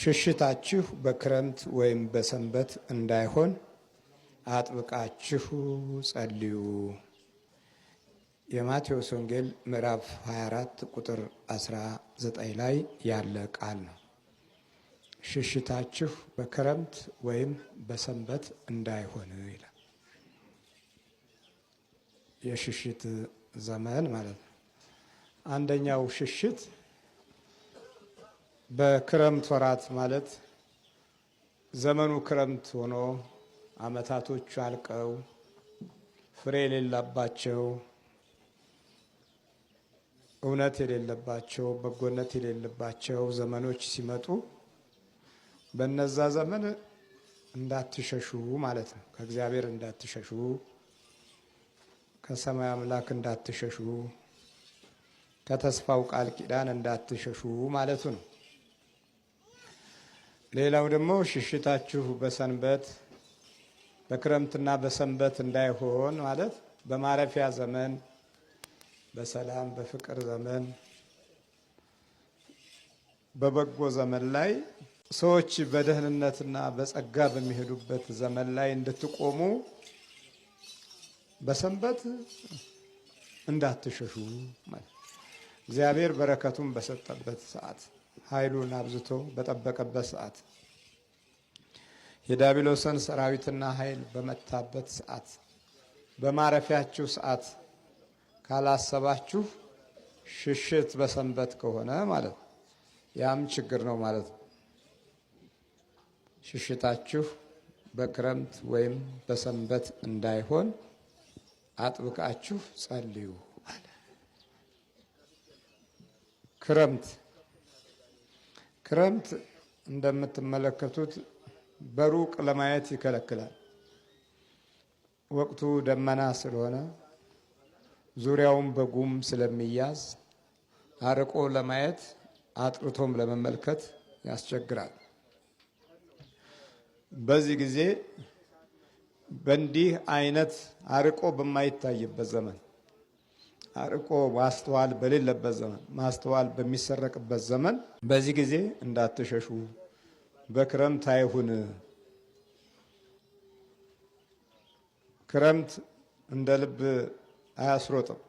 ሽሽታችሁ በክረምት ወይም በሰንበት እንዳይሆን አጥብቃችሁ ጸልዩ። የማቴዎስ ወንጌል ምዕራፍ 24 ቁጥር 19 ላይ ያለ ቃል ነው። ሽሽታችሁ በክረምት ወይም በሰንበት እንዳይሆን ይላል። የሽሽት ዘመን ማለት ነው። አንደኛው ሽሽት በክረምት ወራት ማለት ዘመኑ ክረምት ሆኖ ዓመታቶቹ አልቀው ፍሬ የሌለባቸው፣ እውነት የሌለባቸው፣ በጎነት የሌለባቸው ዘመኖች ሲመጡ በነዛ ዘመን እንዳትሸሹ ማለት ነው። ከእግዚአብሔር እንዳትሸሹ፣ ከሰማይ አምላክ እንዳትሸሹ፣ ከተስፋው ቃል ኪዳን እንዳትሸሹ ማለቱ ነው። ሌላው ደግሞ ሽሽታችሁ በሰንበት በክረምትና በሰንበት እንዳይሆን ማለት በማረፊያ ዘመን፣ በሰላም በፍቅር ዘመን፣ በበጎ ዘመን ላይ ሰዎች በደህንነትና በጸጋ በሚሄዱበት ዘመን ላይ እንድትቆሙ በሰንበት እንዳትሸሹ ማለት እግዚአብሔር በረከቱን በሰጠበት ሰዓት፣ ኃይሉን አብዝቶ በጠበቀበት ሰዓት፣ የዲያብሎስን ሰራዊትና ኃይል በመታበት ሰዓት፣ በማረፊያችሁ ሰዓት ካላሰባችሁ ሽሽት በሰንበት ከሆነ ማለት ያም ችግር ነው ማለት ነው። ሽሽታችሁ በክረምት ወይም በሰንበት እንዳይሆን አጥብቃችሁ ጸልዩ አለ። ክረምት እንደምትመለከቱት በሩቅ ለማየት ይከለክላል። ወቅቱ ደመና ስለሆነ ዙሪያውን በጉም ስለሚያዝ አርቆ ለማየት አጥርቶም ለመመልከት ያስቸግራል። በዚህ ጊዜ በእንዲህ አይነት አርቆ በማይታይበት ዘመን፣ አርቆ ማስተዋል በሌለበት ዘመን፣ ማስተዋል በሚሰረቅበት ዘመን በዚህ ጊዜ እንዳትሸሹ። በክረምት አይሁን። ክረምት እንደ ልብ አያስሮጥም።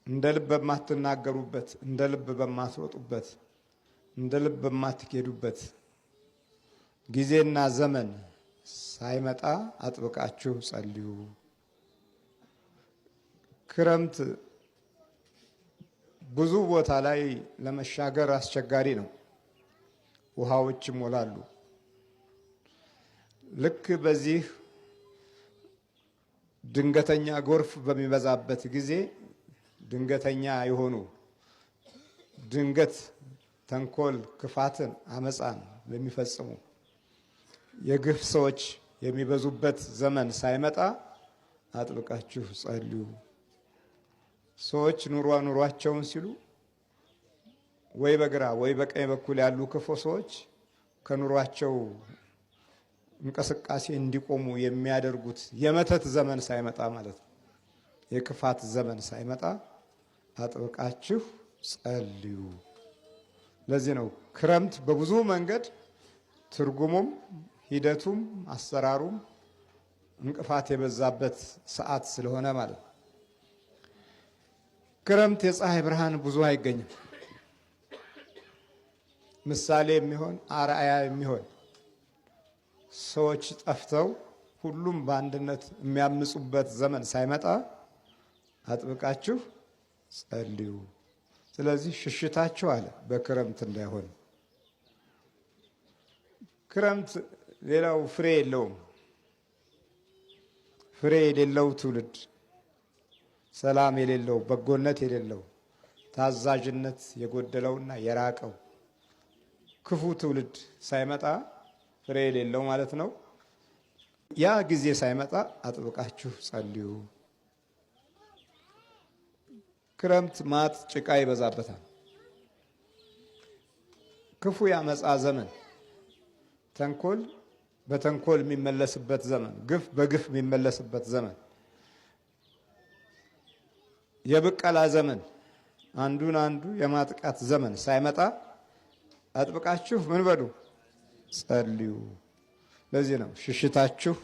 እንደ ልብ በማትናገሩበት፣ እንደ ልብ በማትሮጡበት፣ እንደ ልብ በማትሄዱበት ጊዜና ዘመን ሳይመጣ አጥብቃችሁ ጸልዩ። ክረምት ብዙ ቦታ ላይ ለመሻገር አስቸጋሪ ነው። ውሃዎች ይሞላሉ። ልክ በዚህ ድንገተኛ ጎርፍ በሚበዛበት ጊዜ ድንገተኛ የሆኑ ድንገት ተንኮል፣ ክፋትን፣ አመፃን ለሚፈጽሙ የግፍ ሰዎች የሚበዙበት ዘመን ሳይመጣ አጥብቃችሁ ጸልዩ። ሰዎች ኑሯቸውን ሲሉ ወይ በግራ ወይ በቀኝ በኩል ያሉ ክፉ ሰዎች ከኑሯቸው እንቅስቃሴ እንዲቆሙ የሚያደርጉት የመተት ዘመን ሳይመጣ ማለት ነው፣ የክፋት ዘመን ሳይመጣ አጥብቃችሁ ጸልዩ። ለዚህ ነው ክረምት በብዙ መንገድ ትርጉሙም ሂደቱም አሰራሩም እንቅፋት የበዛበት ሰዓት ስለሆነ ማለት ነው። ክረምት የፀሐይ ብርሃን ብዙ አይገኝም። ምሳሌ የሚሆን አርአያ የሚሆን ሰዎች ጠፍተው ሁሉም በአንድነት የሚያምፁበት ዘመን ሳይመጣ አጥብቃችሁ ጸልዩ። ስለዚህ ሽሽታችሁ አለ በክረምት እንዳይሆን። ክረምት ሌላው ፍሬ የለውም። ፍሬ የሌለው ትውልድ፣ ሰላም የሌለው፣ በጎነት የሌለው፣ ታዛዥነት የጎደለውና የራቀው ክፉ ትውልድ ሳይመጣ ፍሬ የሌለው ማለት ነው። ያ ጊዜ ሳይመጣ አጥብቃችሁ ጸልዩ። ክረምት ማት ጭቃ ይበዛበታል። ክፉ ያመፃ ዘመን፣ ተንኮል በተንኮል የሚመለስበት ዘመን፣ ግፍ በግፍ የሚመለስበት ዘመን፣ የብቀላ ዘመን፣ አንዱን አንዱ የማጥቃት ዘመን ሳይመጣ አጥብቃችሁ ምን በሉ ጸልዩ። ለዚህ ነው ሽሽታችሁ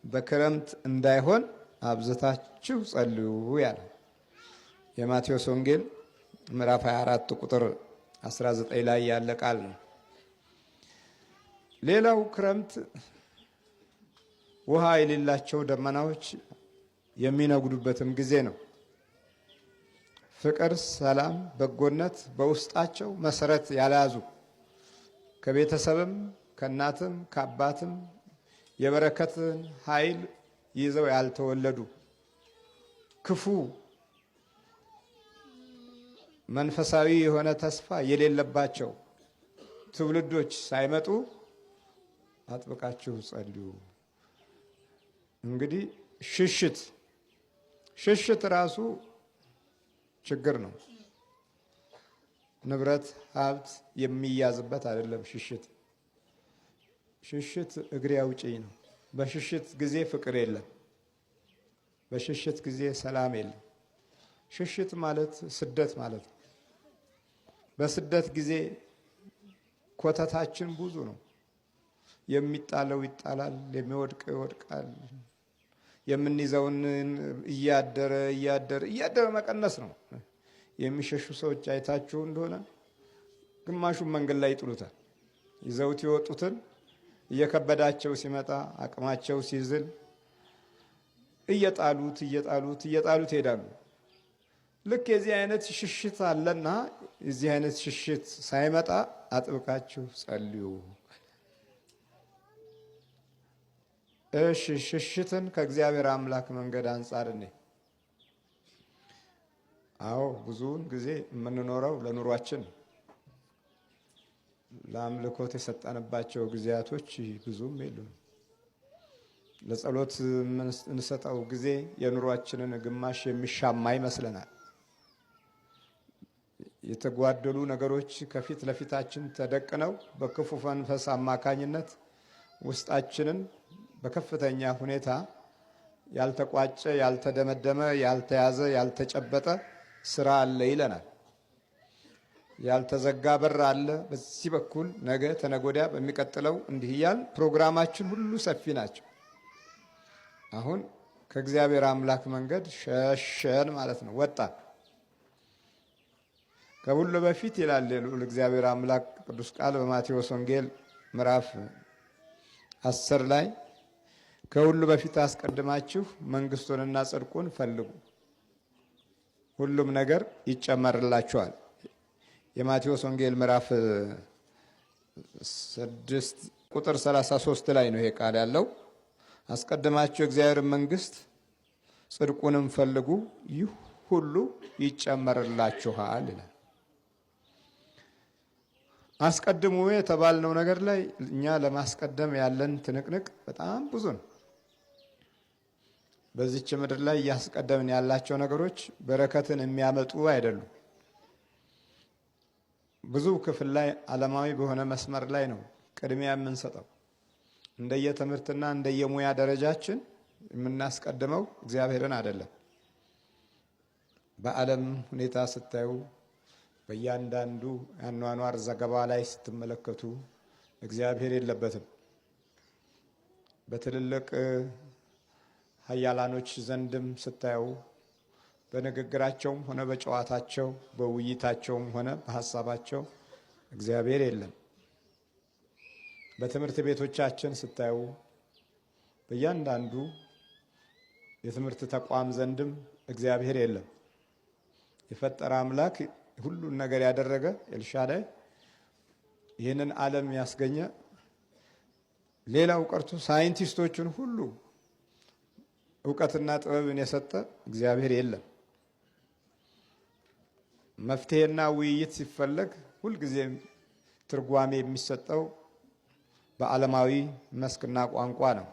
በክረምት እንዳይሆን አብዝታችሁ ጸልዩ ያለ የማቴዎስ ወንጌል ምዕራፍ 24 ቁጥር 19 ላይ ያለ ቃል ነው። ሌላው ክረምት ውሃ የሌላቸው ደመናዎች የሚነጉዱበትም ጊዜ ነው። ፍቅር፣ ሰላም፣ በጎነት በውስጣቸው መሰረት ያልያዙ ከቤተሰብም ከእናትም ከአባትም የበረከትን ኃይል ይዘው ያልተወለዱ ክፉ መንፈሳዊ የሆነ ተስፋ የሌለባቸው ትውልዶች ሳይመጡ አጥብቃችሁ ጸልዩ። እንግዲህ ሽሽት ራሱ ችግር ነው። ንብረት ሀብት የሚያዝበት አይደለም። ሽሽት እግሬ አውጪኝ ነው። በሽሽት ጊዜ ፍቅር የለም። በሽሽት ጊዜ ሰላም የለም። ሽሽት ማለት ስደት ማለት ነው። በስደት ጊዜ ኮተታችን ብዙ ነው። የሚጣለው ይጣላል፣ የሚወድቀው ይወድቃል። የምንይዘውን እያደረ መቀነስ ነው። የሚሸሹ ሰዎች አይታችሁ እንደሆነ ግማሹን መንገድ ላይ ይጥሉታል። ይዘውት የወጡትን እየከበዳቸው ሲመጣ አቅማቸው ሲዝል እየጣሉት ይሄዳሉ። ልክ የዚህ አይነት ሽሽት አለና የዚህ አይነት ሽሽት ሳይመጣ አጥብቃችሁ ጸልዩ። ሽሽትን ከእግዚአብሔር አምላክ መንገድ አንጻር አዎ ብዙውን ጊዜ የምንኖረው ለኑሯችን ለአምልኮት የሰጠንባቸው ጊዜያቶች ብዙም የሉም። ለጸሎት እንሰጠው ጊዜ የኑሯችንን ግማሽ የሚሻማ ይመስለናል። የተጓደሉ ነገሮች ከፊት ለፊታችን ተደቅነው በክፉ መንፈስ አማካኝነት ውስጣችንን በከፍተኛ ሁኔታ ያልተቋጨ፣ ያልተደመደመ፣ ያልተያዘ፣ ያልተጨበጠ ስራ አለ ይለናል። ያልተዘጋ በር አለ በዚህ በኩል ነገ ተነጎዳ በሚቀጥለው እንዲህ እያል ፕሮግራማችን ሁሉ ሰፊ ናቸው። አሁን ከእግዚአብሔር አምላክ መንገድ ሸሸን ማለት ነው፣ ወጣን። ከሁሉ በፊት ይላል እግዚአብሔር አምላክ ቅዱስ ቃል በማቴዎስ ወንጌል ምዕራፍ 10 ላይ ከሁሉ በፊት አስቀድማችሁ መንግስቱንና ጽድቁን ፈልጉ፣ ሁሉም ነገር ይጨመርላችኋል። የማቴዎስ ወንጌል ምዕራፍ 6 ቁጥር 33 ላይ ነው ይሄ ቃል ያለው። አስቀድማችሁ እግዚአብሔር መንግስት ጽድቁንም ፈልጉ፣ ይህ ሁሉ ይጨመርላችኋል ይላል። አስቀድሙ የተባልነው ነገር ላይ እኛ ለማስቀደም ያለን ትንቅንቅ በጣም ብዙ ነው። በዚች ምድር ላይ እያስቀደምን ያላቸው ነገሮች በረከትን የሚያመጡ አይደሉም። ብዙ ክፍል ላይ ዓለማዊ በሆነ መስመር ላይ ነው ቅድሚያ የምንሰጠው። እንደየትምህርትና እንደየሙያ ደረጃችን የምናስቀድመው እግዚአብሔርን አይደለም። በዓለም ሁኔታ ስታዩ በእያንዳንዱ የአኗኗር ዘገባ ላይ ስትመለከቱ እግዚአብሔር የለበትም። በትልልቅ ኃያላኖች ዘንድም ስታዩ በንግግራቸውም ሆነ በጨዋታቸው በውይይታቸውም ሆነ በሀሳባቸው እግዚአብሔር የለም። በትምህርት ቤቶቻችን ስታዩ በእያንዳንዱ የትምህርት ተቋም ዘንድም እግዚአብሔር የለም። የፈጠረ አምላክ ሁሉን ነገር ያደረገ ኤልሻዳይ ይህንን ዓለም ያስገኘ፣ ሌላው ቀርቶ ሳይንቲስቶችን ሁሉ እውቀትና ጥበብን የሰጠ እግዚአብሔር የለም። መፍትሄና ውይይት ሲፈለግ ሁልጊዜም ትርጓሜ የሚሰጠው በዓለማዊ መስክና ቋንቋ ነው።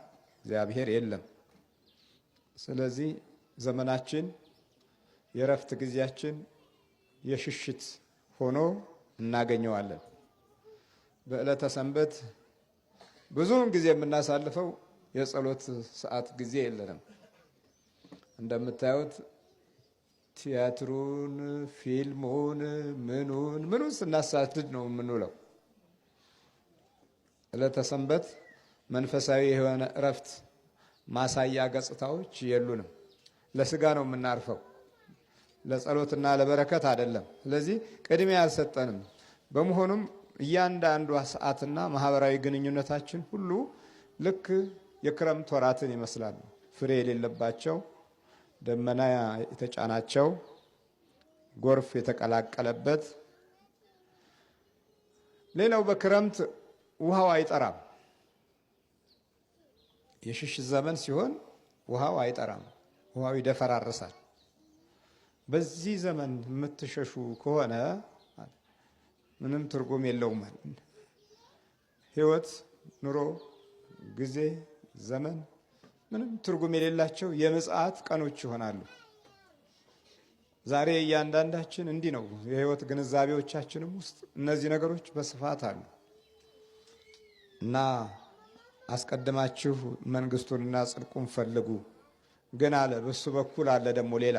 እግዚአብሔር የለም። ስለዚህ ዘመናችን የእረፍት ጊዜያችን የሽሽት ሆኖ እናገኘዋለን። በዕለተ ሰንበት ብዙውን ጊዜ የምናሳልፈው የጸሎት ሰዓት ጊዜ የለንም። እንደምታዩት ቲያትሩን፣ ፊልሙን፣ ምኑን ስናሳድድ ነው የምንውለው። ዕለተ ሰንበት መንፈሳዊ የሆነ እረፍት ማሳያ ገጽታዎች የሉንም። ለስጋ ነው የምናርፈው፣ ለጸሎትና ለበረከት አይደለም። ስለዚህ ቅድሚያ አልሰጠንም። በመሆኑም እያንዳንዷ ሰዓትና ማህበራዊ ግንኙነታችን ሁሉ ልክ የክረምት ወራትን ይመስላሉ። ፍሬ የሌለባቸው፣ ደመና የተጫናቸው፣ ጎርፍ የተቀላቀለበት። ሌላው በክረምት ውሃው አይጠራም። የሽሽት ዘመን ሲሆን ውሃው አይጠራም፣ ውሃው ይደፈራርሳል። በዚህ ዘመን የምትሸሹ ከሆነ ምንም ትርጉም የለውም። ህይወት፣ ኑሮ፣ ጊዜ፣ ዘመን ምንም ትርጉም የሌላቸው የምጽአት ቀኖች ይሆናሉ። ዛሬ እያንዳንዳችን እንዲህ ነው። የህይወት ግንዛቤዎቻችንም ውስጥ እነዚህ ነገሮች በስፋት አሉ እና አስቀድማችሁ መንግስቱንና ጽድቁን ፈልጉ ግን አለ። በሱ በኩል አለ ደግሞ ሌላ፣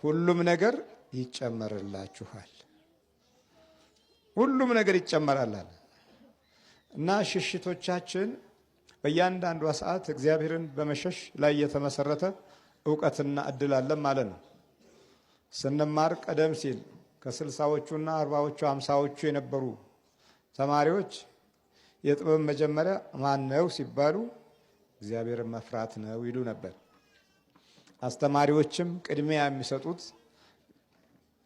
ሁሉም ነገር ይጨመርላችኋል። ሁሉም ነገር ይጨመራል አለ እና ሽሽቶቻችን በእያንዳንዷ ሰዓት እግዚአብሔርን በመሸሽ ላይ የተመሰረተ እውቀትና እድል አለን ማለት ነው። ስንማር ቀደም ሲል ከ60ዎቹና 40ዎቹ 50ዎቹ የነበሩ ተማሪዎች የጥበብ መጀመሪያ ማን ነው ሲባሉ እግዚአብሔርን መፍራት ነው ይሉ ነበር። አስተማሪዎችም ቅድሚያ የሚሰጡት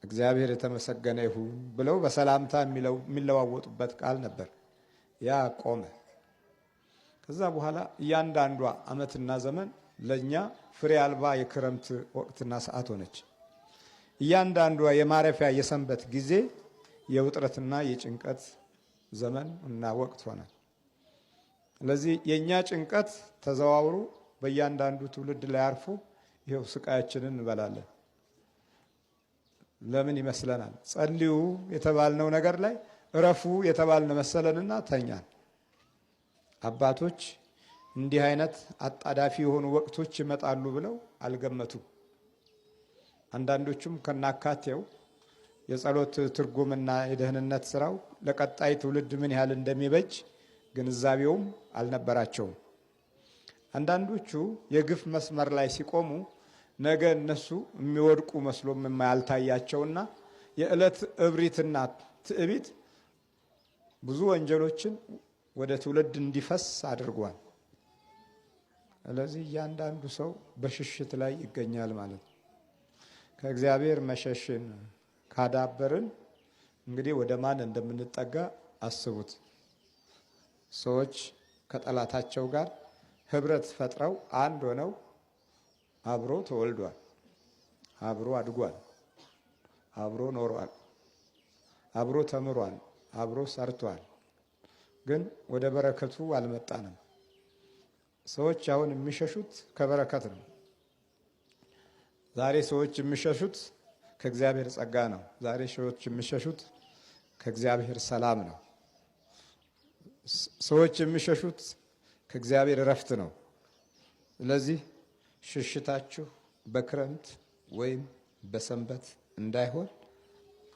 እግዚአብሔር የተመሰገነ ይሁን ብለው በሰላምታ የሚለዋወጡበት ቃል ነበር። ያ ቆመ። ከዛ በኋላ እያንዳንዷ ዓመትና ዘመን ለኛ ፍሬ አልባ የክረምት ወቅትና ሰዓት ሆነች። እያንዳንዷ የማረፊያ የሰንበት ጊዜ የውጥረትና የጭንቀት ዘመን እና ወቅት ሆነ። ስለዚህ የኛ ጭንቀት ተዘዋውሮ በእያንዳንዱ ትውልድ ላይ አርፎ ይሄው ስቃያችንን እንበላለን። ለምን ይመስለናል? ጸልዩ የተባልነው ነገር ላይ እረፉ የተባልን መሰለንና ተኛን። አባቶች እንዲህ አይነት አጣዳፊ የሆኑ ወቅቶች ይመጣሉ ብለው አልገመቱም። አንዳንዶቹም ከናካቴው የጸሎት ትርጉምና የደህንነት ስራው ለቀጣይ ትውልድ ምን ያህል እንደሚበጅ ግንዛቤውም አልነበራቸውም። አንዳንዶቹ የግፍ መስመር ላይ ሲቆሙ ነገ እነሱ የሚወድቁ መስሎም የማያልታያቸውና የዕለት እብሪትና ትዕቢት ብዙ ወንጀሎችን ወደ ትውልድ እንዲፈስ አድርጓል። ስለዚህ እያንዳንዱ ሰው በሽሽት ላይ ይገኛል ማለት ነው። ከእግዚአብሔር መሸሽን ካዳበርን እንግዲህ ወደ ማን እንደምንጠጋ አስቡት። ሰዎች ከጠላታቸው ጋር ህብረት ፈጥረው አንድ ሆነው አብሮ ተወልዷል፣ አብሮ አድጓል፣ አብሮ ኖሯል፣ አብሮ ተምሯል፣ አብሮ ሰርቷል። ግን ወደ በረከቱ አልመጣንም። ሰዎች አሁን የሚሸሹት ከበረከት ነው። ዛሬ ሰዎች የሚሸሹት ከእግዚአብሔር ጸጋ ነው። ዛሬ ሰዎች የሚሸሹት ከእግዚአብሔር ሰላም ነው። ሰዎች የሚሸሹት ከእግዚአብሔር እረፍት ነው። ስለዚህ ሽሽታችሁ በክረምት ወይም በሰንበት እንዳይሆን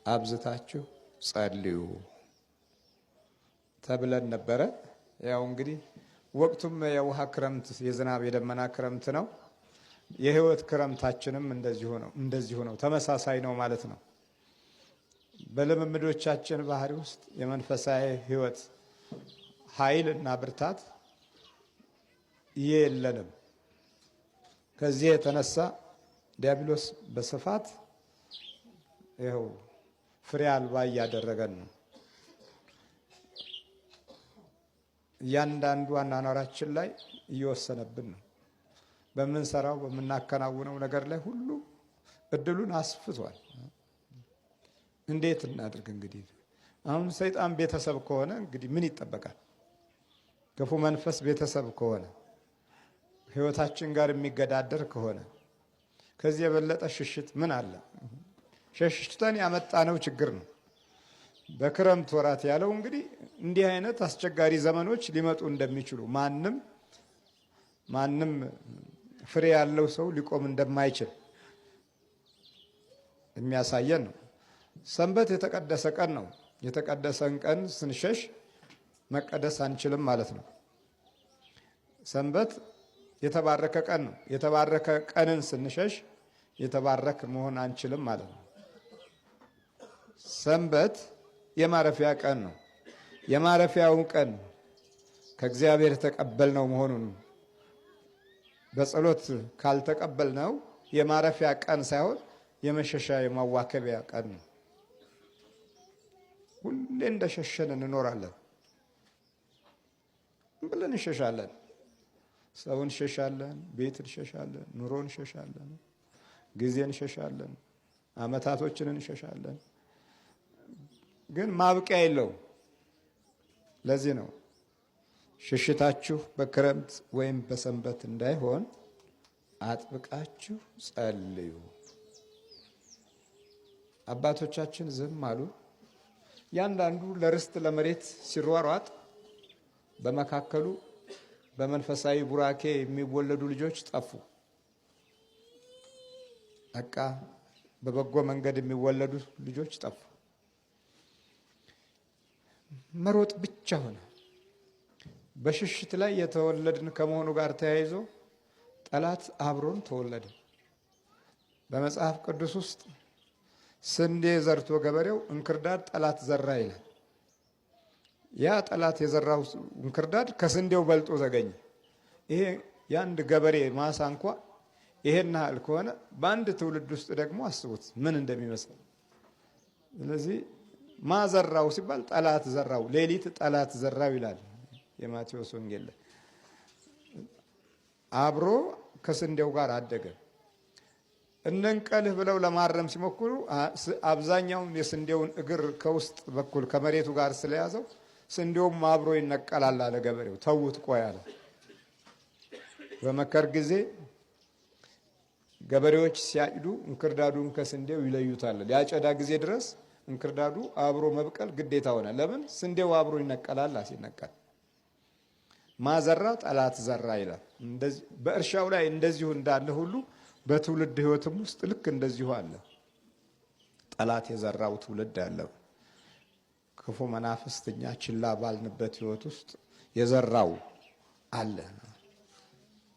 አብዝታችሁ ጸልዩ ተብለን ነበረ። ያው እንግዲህ ወቅቱም የውሃ ክረምት፣ የዝናብ የደመና ክረምት ነው። የህይወት ክረምታችንም እንደዚሁ ነው፣ ተመሳሳይ ነው ማለት ነው። በልምምዶቻችን ባህሪ ውስጥ የመንፈሳዊ ህይወት ኃይል እና ብርታት የለንም። ከዚህ የተነሳ ዲያብሎስ በስፋት ይኸው ፍሬ አልባ እያደረገን ነው። እያንዳንዱ አኗኗራችን ላይ እየወሰነብን ነው። በምንሰራው በምናከናውነው ነገር ላይ ሁሉ እድሉን አስፍቷል። እንዴት እናድርግ? እንግዲህ አሁን ሰይጣን ቤተሰብ ከሆነ እንግዲህ ምን ይጠበቃል? ክፉ መንፈስ ቤተሰብ ከሆነ ህይወታችን ጋር የሚገዳደር ከሆነ ከዚህ የበለጠ ሽሽት ምን አለ? ሸሽተን ያመጣነው ችግር ነው። በክረምት ወራት ያለው እንግዲህ እንዲህ አይነት አስቸጋሪ ዘመኖች ሊመጡ እንደሚችሉ ማንም ፍሬ ያለው ሰው ሊቆም እንደማይችል የሚያሳየን ነው። ሰንበት የተቀደሰ ቀን ነው። የተቀደሰን ቀን ስንሸሽ መቀደስ አንችልም ማለት ነው። ሰንበት የተባረከ ቀን ነው። የተባረከ ቀንን ስንሸሽ የተባረክ መሆን አንችልም ማለት ነው። ሰንበት የማረፊያ ቀን ነው። የማረፊያውን ቀን ከእግዚአብሔር የተቀበልነው መሆኑን በጸሎት ካልተቀበልነው የማረፊያ ቀን ሳይሆን የመሸሻ የማዋከቢያ ቀን ነው። ሁሌ እንደሸሸን እንኖራለን። ብለን እንሸሻለን። ሰውን እንሸሻለን፣ ቤት እንሸሻለን፣ ኑሮ እንሸሻለን፣ ጊዜ እንሸሻለን፣ አመታቶችን እንሸሻለን። ግን ማብቂያ የለውም። ለዚህ ነው ሽሽታችሁ በክረምት ወይም በሰንበት እንዳይሆን አጥብቃችሁ ጸልዩ። አባቶቻችን ዝም አሉ። ያንዳንዱ ለርስት ለመሬት ሲሯሯጥ በመካከሉ በመንፈሳዊ ቡራኬ የሚወለዱ ልጆች ጠፉ። በቃ በበጎ መንገድ የሚወለዱ ልጆች ጠፉ። መሮጥ ብቻ ሆነ። በሽሽት ላይ የተወለድን ከመሆኑ ጋር ተያይዞ ጠላት አብሮን ተወለደ። በመጽሐፍ ቅዱስ ውስጥ ስንዴ ዘርቶ ገበሬው እንክርዳድ ጠላት ዘራ ይላል። ያ ጠላት የዘራው እንክርዳድ ከስንዴው በልጦ ተገኘ። ይሄ የአንድ ገበሬ ማሳ እንኳ ይሄን ያህል ከሆነ በአንድ ትውልድ ውስጥ ደግሞ አስቡት ምን እንደሚመስል። ስለዚህ ማዘራው ሲባል ጠላት ዘራው፣ ሌሊት ጠላት ዘራው ይላል የማቴዎስ ወንጌል ላይ። አብሮ ከስንዴው ጋር አደገ። እንንቀልህ ብለው ለማረም ሲሞክሩ አብዛኛውን የስንዴውን እግር ከውስጥ በኩል ከመሬቱ ጋር ስለያዘው ስንዴውም አብሮ ይነቀላል አለ ገበሬው። ተውት ቆይ አለ። በመከር ጊዜ ገበሬዎች ሲያጭዱ እንክርዳዱን ከስንዴው ይለዩታል። ያጨዳ ጊዜ ድረስ እንክርዳዱ አብሮ መብቀል ግዴታ ሆነ። ለምን? ስንዴው አብሮ ይነቀላል። ሲነቀል ማዘራ ጠላት ዘራ ይላል። እንደዚህ በእርሻው ላይ እንደዚሁ እንዳለ ሁሉ በትውልድ ህይወትም ውስጥ ልክ እንደዚሁ አለ። ጠላት የዘራው ትውልድ አለ። ክፉ መናፍስትኛ ችላ ባልንበት ህይወት ውስጥ የዘራው አለ።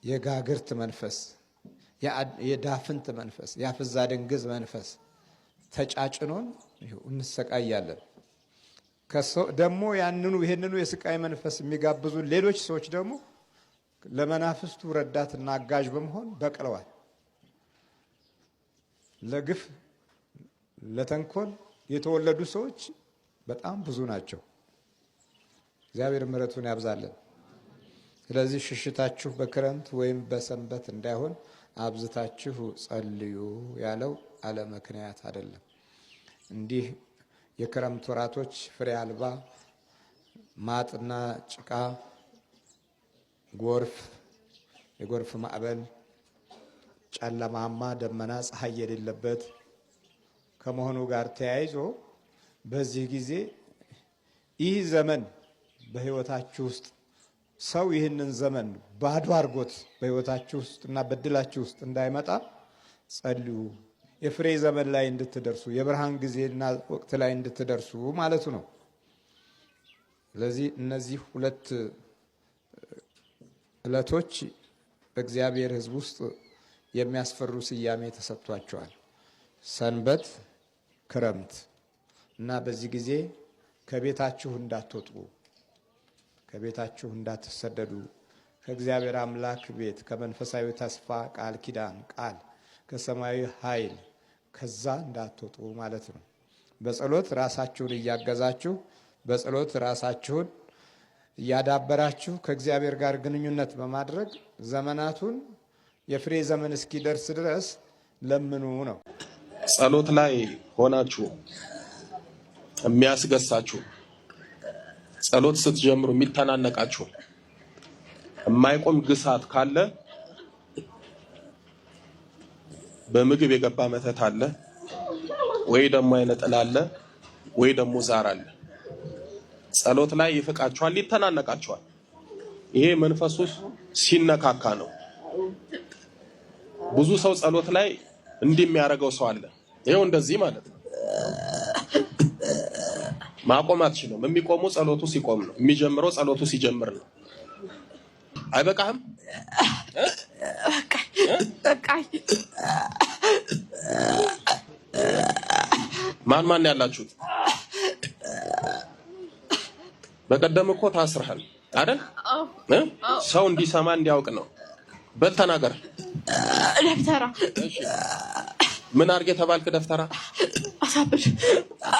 የጋግርት መንፈስ፣ የዳፍንት መንፈስ፣ ያፍዛ ድንግዝ መንፈስ ተጫጭኖን እንሰቃያለን። ደግሞ ይህንኑ የስቃይ መንፈስ የሚጋብዙ ሌሎች ሰዎች ደግሞ ለመናፍስቱ ረዳትና አጋዥ በመሆን በቅለዋል። ለግፍ ለተንኮል የተወለዱ ሰዎች በጣም ብዙ ናቸው። እግዚአብሔር ምሕረቱን ያብዛለን። ስለዚህ ሽሽታችሁ በክረምት ወይም በሰንበት እንዳይሆን አብዝታችሁ ጸልዩ ያለው አለ ምክንያት አይደለም። እንዲህ የክረምት ወራቶች ፍሬ አልባ ማጥና ጭቃ፣ ጎርፍ፣ የጎርፍ ማዕበል፣ ጨለማማ ደመና፣ ፀሐይ የሌለበት ከመሆኑ ጋር ተያይዞ በዚህ ጊዜ ይህ ዘመን በህይወታችሁ ውስጥ ሰው ይህንን ዘመን ባዶ አድርጎት በህይወታችሁ ውስጥ እና በድላችሁ ውስጥ እንዳይመጣ ጸልዩ። የፍሬ ዘመን ላይ እንድትደርሱ፣ የብርሃን ጊዜና ወቅት ላይ እንድትደርሱ ማለቱ ነው። ስለዚህ እነዚህ ሁለት ዕለቶች በእግዚአብሔር ሕዝብ ውስጥ የሚያስፈሩ ስያሜ ተሰጥቷቸዋል። ሰንበት፣ ክረምት እና በዚህ ጊዜ ከቤታችሁ እንዳትወጡ፣ ከቤታችሁ እንዳትሰደዱ፣ ከእግዚአብሔር አምላክ ቤት ከመንፈሳዊ ተስፋ ቃል ኪዳን ቃል ከሰማያዊ ኃይል ከዛ እንዳትወጡ ማለት ነው። በጸሎት ራሳችሁን እያገዛችሁ፣ በጸሎት ራሳችሁን እያዳበራችሁ ከእግዚአብሔር ጋር ግንኙነት በማድረግ ዘመናቱን የፍሬ ዘመን እስኪደርስ ድረስ ለምኑ ነው። ጸሎት ላይ ሆናችሁ የሚያስገሳችሁ፣ ጸሎት ስትጀምሩ የሚተናነቃችሁ የማይቆም ግሳት ካለ በምግብ የገባ መተት አለ ወይ ደግሞ አይነጥላ አለ ወይ ደግሞ ዛር አለ። ጸሎት ላይ ይፍቃችኋል፣ ይተናነቃችኋል። ይሄ መንፈሱ ሲነካካ ነው። ብዙ ሰው ጸሎት ላይ እንዲህ የሚያደርገው ሰው አለ። ይሄው እንደዚህ ማለት ነው። ማቆም አትችልም። የሚቆመው ጸሎቱ ሲቆም ነው። የሚጀምረው ጸሎቱ ሲጀምር ነው። አይበቃህም? በቃኝ። ማን ያላችሁት? በቀደም እኮ ታስረሃል አይደል? ሰው እንዲሰማ እንዲያውቅ ነው። በል ተናገር። ደፍተራ። እሺ ምን አድርጌ ተባልክ? ደፍተራ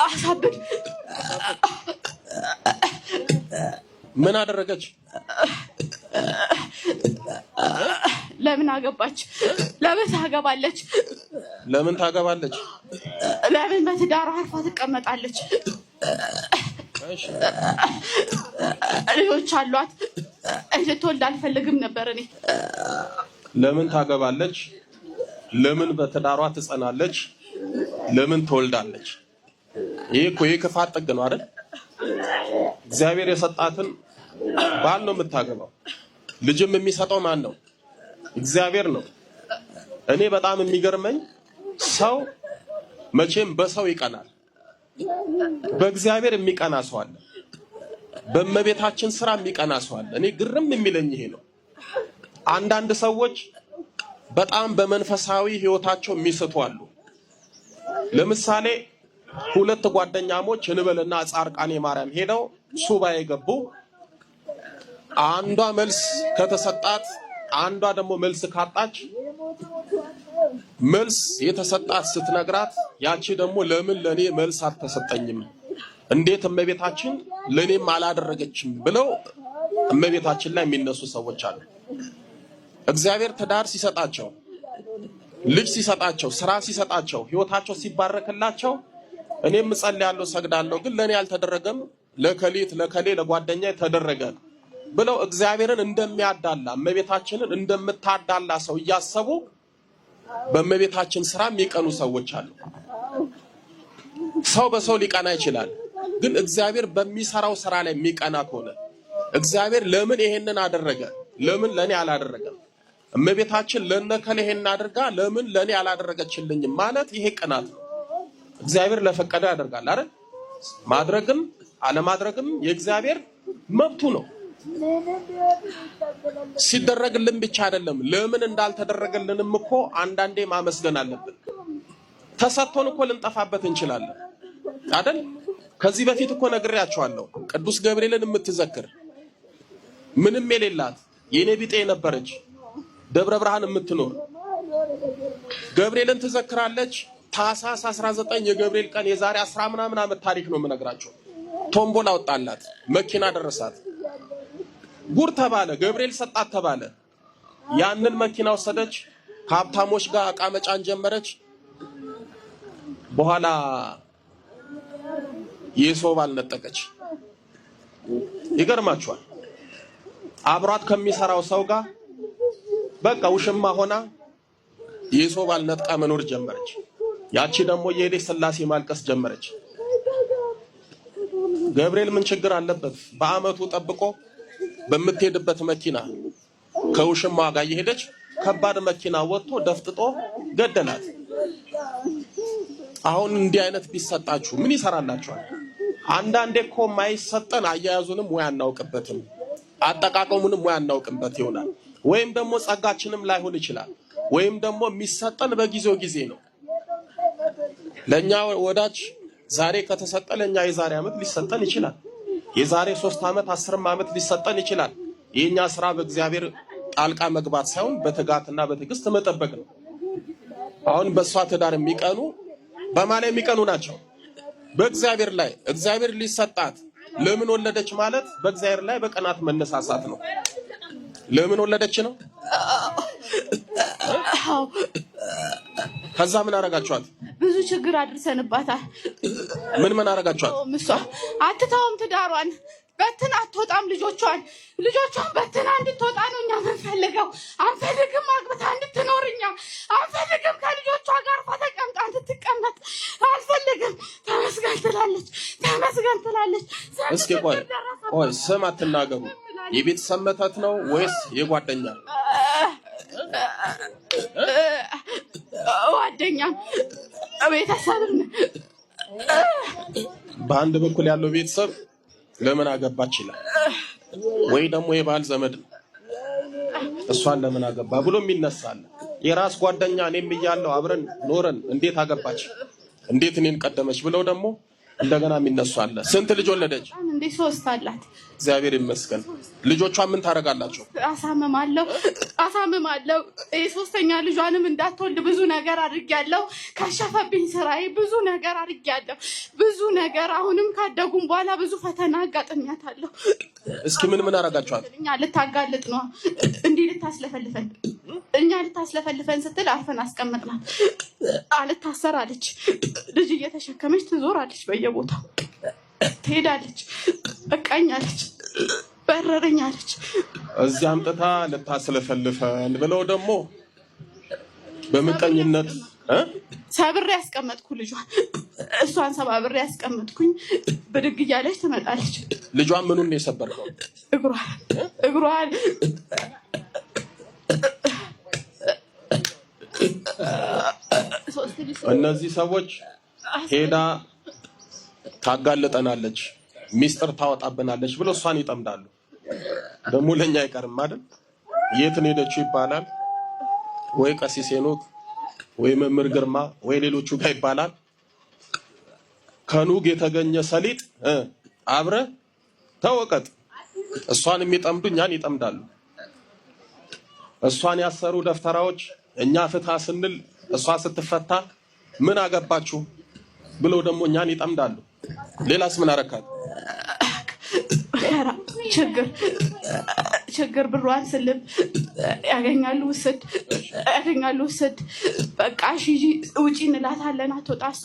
አሳብድ። ምን አደረገች? ለምን አገባች? ለምን ታገባለች? ለምን ታገባለች? ለምን በትዳር አርፋ ትቀመጣለች? እሺ ልጆች አሏት። እንድትወልድ አልፈልግም ነበር እኔ። ለምን ታገባለች? ለምን በትዳሯ ትጸናለች? ለምን ትወልዳለች? ይሄ እኮ የክፋት ጥግ ነው አይደል? እግዚአብሔር የሰጣትን ባል ነው የምታገባው። ልጅም የሚሰጠው ማን ነው? እግዚአብሔር ነው። እኔ በጣም የሚገርመኝ ሰው መቼም በሰው ይቀናል፣ በእግዚአብሔር የሚቀና ሰው አለ። በእመቤታችን ስራ የሚቀና ሰው አለ። እኔ ግርም የሚለኝ ይሄ ነው። አንዳንድ ሰዎች በጣም በመንፈሳዊ ህይወታቸው የሚስቱ አሉ። ለምሳሌ ሁለት ጓደኛሞች እንበልና ጻርቃኔ ማርያም ሄደው ሱባኤ ገቡ። አንዷ መልስ ከተሰጣት አንዷ ደግሞ መልስ ካጣች መልስ የተሰጣት ስትነግራት ያቺ ደግሞ ለምን ለኔ መልስ አልተሰጠኝም፣ እንዴት እመቤታችን ለኔም አላደረገችም ብለው እመቤታችን ላይ የሚነሱ ሰዎች አሉ። እግዚአብሔር ትዳር ሲሰጣቸው፣ ልጅ ሲሰጣቸው፣ ስራ ሲሰጣቸው፣ ህይወታቸው ሲባረክላቸው እኔም እጸልያለሁ ሰግዳለሁ ግን ለኔ አልተደረገም፣ ለከሊት ለከሌ ለጓደኛዬ ተደረገ ብለው እግዚአብሔርን እንደሚያዳላ እመቤታችንን እንደምታዳላ ሰው እያሰቡ በእመቤታችን ስራ የሚቀኑ ሰዎች አሉ። ሰው በሰው ሊቀና ይችላል፣ ግን እግዚአብሔር በሚሰራው ስራ ላይ የሚቀና ከሆነ እግዚአብሔር ለምን ይሄንን አደረገ፣ ለምን ለኔ አላደረገም፣ እመቤታችን ለነከለ ይሄን አድርጋ ለምን ለኔ አላደረገችልኝም ማለት ይሄ ቅናት ነው። እግዚአብሔር ለፈቀደ ያደርጋል አይደል? ማድረግም አለማድረግም የእግዚአብሔር መብቱ ነው። ሲደረግልን ብቻ አይደለም ለምን እንዳልተደረገልንም እኮ አንዳንዴ ማመስገን አለብን። ተሰጥቶን እኮ ልንጠፋበት እንችላለን አይደል? ከዚህ በፊት እኮ ነግሬያቸዋለሁ። ቅዱስ ገብርኤልን የምትዘክር ምንም የሌላት የኔ ቢጤ ነበረች ደብረ ብርሃን የምትኖር ገብርኤልን ትዘክራለች። ታኅሳስ 19 የገብርኤል ቀን የዛሬ 10 ምናምን ዓመት ታሪክ ነው የምነግራቸው። ቶምቦላ ወጣላት፣ መኪና ደረሳት፣ ጉር ተባለ፣ ገብርኤል ሰጣት ተባለ። ያንን መኪና ወሰደች፣ ከሀብታሞች ጋር ዕቃ መጫን ጀመረች። በኋላ የሰው ባል ነጠቀች። ይገርማችኋል። አብሯት ከሚሰራው ሰው ጋር በቃ ውሽማ ሆና የሰው ባል ነጥቃ መኖር ጀመረች። ያቺ ደግሞ የሄደች ስላሴ ማልቀስ ጀመረች። ገብርኤል ምን ችግር አለበት? በአመቱ ጠብቆ በምትሄድበት መኪና ከውሽማ ጋር እየሄደች ከባድ መኪና ወጥቶ ደፍጥጦ ገደላት። አሁን እንዲህ አይነት ቢሰጣችሁ ምን ይሰራላችኋል? አንዳንዴ እኮ ማይሰጠን አያያዙንም ወይ አናውቅበትም፣ አጠቃቀሙንም ወይ አናውቅበት ይሆናል። ወይም ደግሞ ጸጋችንም ላይሆን ይችላል። ወይም ደግሞ የሚሰጠን በጊዜው ጊዜ ነው። ለኛ ወዳጅ ዛሬ ከተሰጠ ለኛ የዛሬ አመት ሊሰጠን ይችላል። የዛሬ 3 አመት 10 አመት ሊሰጠን ይችላል። የኛ ስራ በእግዚአብሔር ጣልቃ መግባት ሳይሆን በትጋትና በትዕግስት መጠበቅ ነው። አሁን በሷ ትዳር የሚቀኑ በማለት የሚቀኑ ናቸው። በእግዚአብሔር ላይ እግዚአብሔር ሊሰጣት ለምን ወለደች ማለት በእግዚአብሔር ላይ በቀናት መነሳሳት ነው። ለምን ወለደች ነው። ከዛ ምን አረጋችኋት? ብዙ ችግር አድርሰንባታል። ምን አረጋችኋት? ምሷ አትተውም ትዳሯን በትን አትወጣም። ልጆቿን በትና እንድትወጣ ነው እኛ የምንፈልገው። አንፈልግም አግብታ እንድትኖርኛ አንፈልግም። ከልጆቿ ጋር ተቀምጣ እንድትቀመጥ አልፈልግም። ተመስገን ትላለች። እስኪ ቆይ ስም አትናገሩ። የቤተሰብ መተት ነው ወይስ የጓደኛ? ጓደኛ ቤተሰብ በአንድ በኩል ያለው ቤተሰብ ለምን አገባች ይላል፣ ወይ ደግሞ የባል ዘመድ እሷን ለምን አገባ ብሎ የሚነሳል። የራስ ጓደኛ እኔም እያለሁ አብረን ኖረን እንዴት አገባች እንዴት እኔን ቀደመች ብለው ደግሞ እንደገና የሚነሳል። ስንት ልጅ ወለደች? እንዴ 3 አላት። እግዚአብሔር ይመስገን። ልጆቿን ምን ታረጋላችሁ? አሳምማለሁ። ሶስተኛ ልጇንም እንዳትወልድ ብዙ ነገር አድርጌያለሁ። ከሸፈብኝ ስራዬ ብዙ ነገር አድርጌያለሁ። ብዙ ነገር አሁንም ካደጉም በኋላ ብዙ ፈተና አጋጥሚያታለሁ። እስኪ ምን አረጋችኋት? እኛ ልታጋልጥ ነው እንዲህ ልታስለፈልፈን ስትል አርፈን አስቀመጥናት። አልታሰር አለች። ልጅ እየተሸከመች ትዞራለች፣ በየቦታው ትሄዳለች። በቃኛለች፣ በረረኛለች። እዚህ አምጥታ ልታስለፈልፈን ብለው ደግሞ በመቀኝነት ሰብሬ ያስቀመጥኩ ልጇን፣ እሷን ሰባብሬ ያስቀመጥኩኝ። ብድግ እያለች ትመጣለች። ልጇን ምኑን ነው የሰበርከው? እግሯን እነዚህ ሰዎች ሄዳ ታጋልጠናለች፣ ሚስጥር ታወጣብናለች ብሎ እሷን ይጠምዳሉ። ደግሞ ለኛ አይቀርም አይደል? የትን ሄደችው ይባላል። ወይ ቀሲስ ሄኖክ ወይ መምህር ግርማ ወይ ሌሎቹ ጋር ይባላል። ከኑግ የተገኘ ሰሊጥ አብረ ተወቀጥ። እሷን የሚጠምዱ እኛን ይጠምዳሉ። እሷን ያሰሩ ደፍተራዎች እኛ ፍታ ስንል እሷ ስትፈታ ምን አገባችሁ ብለው ደግሞ እኛን ይጠምዳሉ። ሌላስ ምን አረካት? ችግር ብሯን ስልብ ያገኛሉ ውስድ በቃ እሺ ውጪ እንላታለን። አትወጣ እሷ